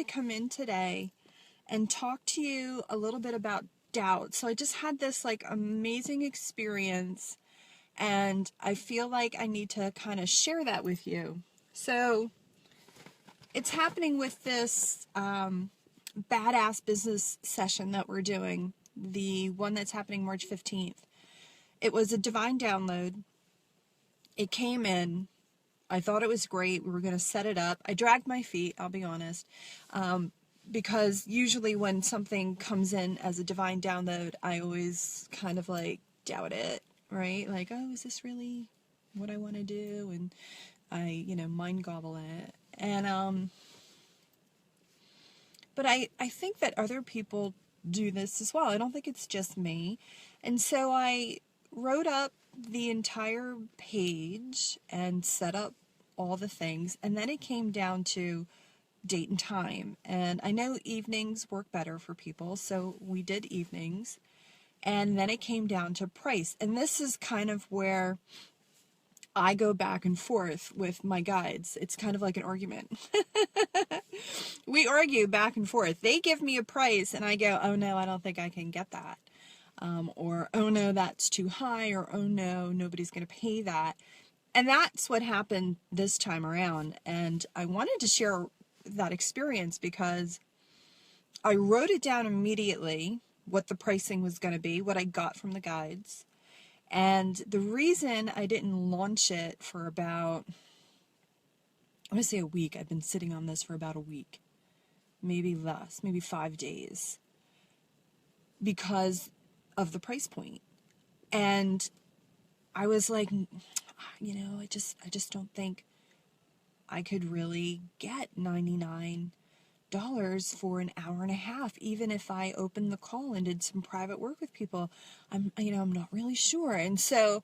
to come in today and talk to you a little bit about doubt. So I just had this like amazing experience, and I feel like I need to kind of share that with you. So it's happening with this badass business session that we're doing, the one that's happening March 15th. It was a divine download. It came in. I thought it was great. We were going to set it up. I dragged my feet, I'll be honest, because usually when something comes in as a divine download, I always kind of like doubt it, right? Like, oh, is this really what I want to do? And I, mind gobble it. And, but I think that other people do this as well. I don't think it's just me. And so I wrote up the entire page and set up all the things, and then it came down to date and time. And I know evenings work better for people, so we did evenings. And then it came down to price. And this is kind of where I go back and forth with my guides. It's kind of like an argument. We argue back and forth. They give me a price and I go, oh no, I don't think I can get that. Or, oh no, that's too high. Or, oh no, nobody's going to pay that. And that's what happened this time around. And I wanted to share that experience because I wrote it down immediately, what the pricing was going to be, what I got from the guides. And the reason I didn't launch it for about, I'm going to say a week. I've been sitting on this for about a week, maybe less, maybe 5 days, because of the price point. And I was like, I just don't think I could really get $99 for an hour and a half, even if I opened the call and did some private work with people. I'm not really sure. And so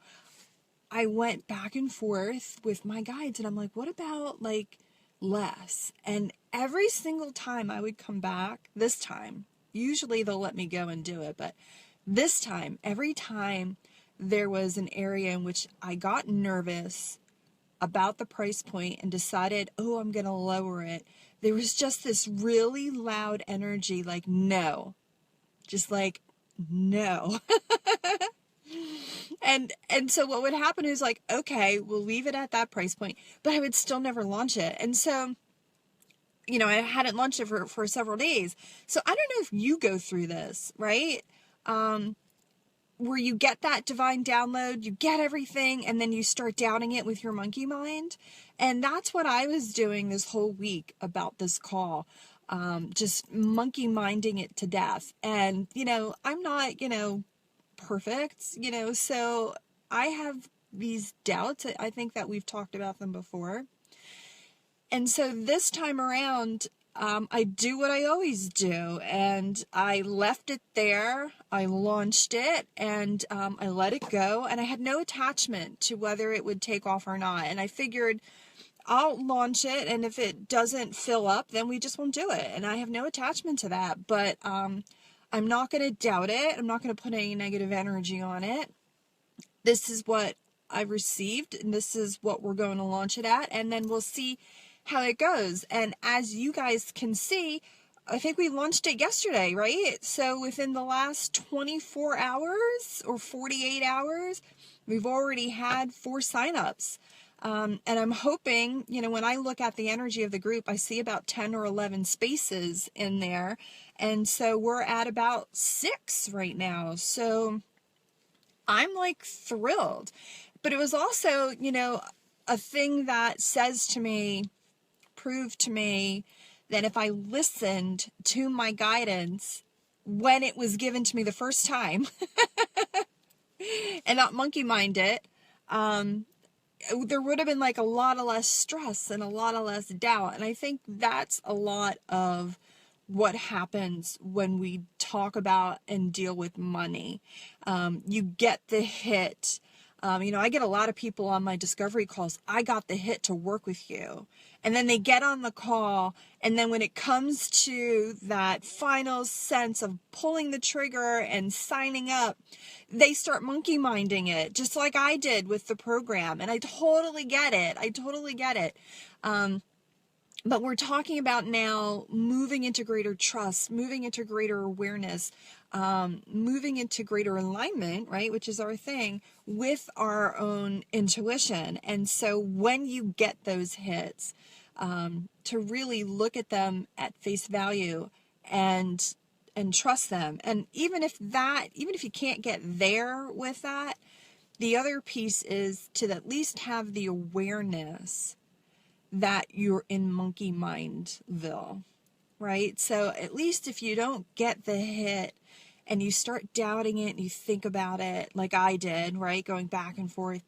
I went back and forth with my guides, and I'm like, what about like less? And every single time I would come back, this time, usually they'll let me go and do it, but this time, every time there was an area in which I got nervous about the price point and decided, oh, I'm going to lower it, there was just this really loud energy, like, no. Just like, no. And so what would happen is like, okay, we'll leave it at that price point, but I would still never launch it. And so, I hadn't launched it for several days. So I don't know if you go through this, right? Where you get that divine download, you get everything, and then you start doubting it with your monkey mind. And that's what I was doing this whole week about this call. Just monkey minding it to death. And, I'm not, perfect, so I have these doubts. I think that we've talked about them before. And so this time around, I do what I always do, and I left it there, I launched it, and I let it go, and I had no attachment to whether it would take off or not. And I figured I'll launch it, and if it doesn't fill up, then we just won't do it. And I have no attachment to that, but I'm not going to doubt it. I'm not going to put any negative energy on it. This is what I received, and this is what we're going to launch it at, and then we'll see how it goes. And as you guys can see, I think we launched it yesterday, right? So within the last 24 hours or 48 hours, we've already had 4 signups. And I'm hoping, when I look at the energy of the group, I see about 10 or 11 spaces in there. And so we're at about 6 right now. So I'm like thrilled. But it was also, a thing that says to me, proved to me that if I listened to my guidance when it was given to me the first time and not monkey mind it, there would have been like a lot of less stress and a lot of less doubt. And I think that's a lot of what happens when we talk about and deal with money. You get the hit. I get a lot of people on my discovery calls. I got the hit to work with you. And then they get on the call. And then when it comes to that final sense of pulling the trigger and signing up, they start monkey minding it, just like I did with the program. And I totally get it. But we're talking about now moving into greater trust, moving into greater awareness, moving into greater alignment, right? Which is our thing with our own intuition. And so when you get those hits, to really look at them at face value and trust them. And even if you can't get there with that, the other piece is to at least have the awareness that you're in monkey mindville, right? So at least if you don't get the hit and you start doubting it and you think about it like I did, right? Going back and forth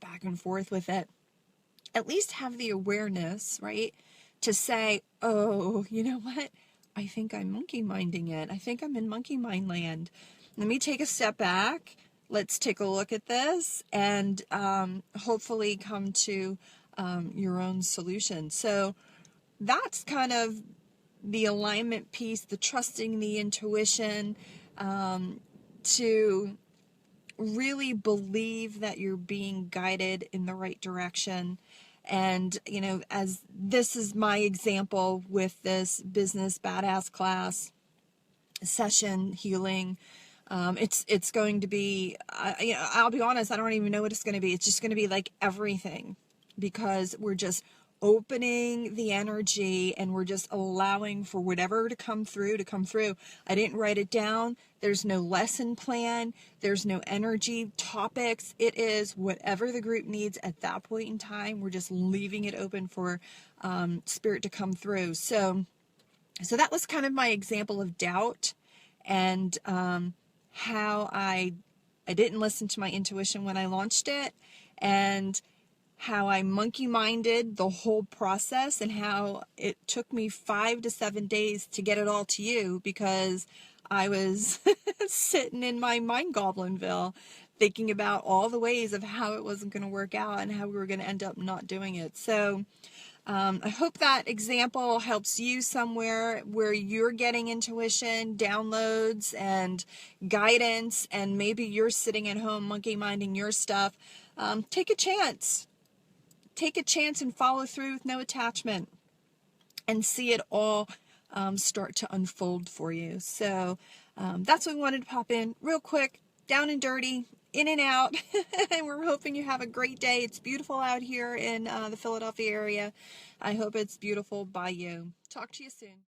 with it, at least have the awareness, right? To say, oh, you know what? I think I'm monkey minding it. I think I'm in monkey mind land. Let me take a step back. Let's take a look at this and hopefully come to your own solution. So that's kind of the alignment piece, the trusting the intuition, to really believe that you're being guided in the right direction. And, you know, as this is my example with this business badass class session healing, it's going to be, I'll be honest, I don't even know what it's going to be. It's just going to be like everything, because we're just opening the energy and we're just allowing for whatever to come through. I didn't write it down. There's no lesson plan. There's no energy topics. It is whatever the group needs at that point in time. We're just leaving it open for spirit to come through. So that was kind of my example of doubt, and how I didn't listen to my intuition when I launched it, and how I monkey-minded the whole process, and how it took me 5 to 7 days to get it all to you because I was sitting in my mind goblinville thinking about all the ways of how it wasn't going to work out and how we were going to end up not doing it. So I hope that example helps you somewhere where you're getting intuition, downloads, and guidance, and maybe you're sitting at home monkey minding your stuff. Take a chance. Take a chance and follow through with no attachment and see it all start to unfold for you. So that's what we wanted to pop in real quick, down and dirty, in and out. And we're hoping you have a great day. It's beautiful out here in the Philadelphia area. I hope it's beautiful by you. Talk to you soon.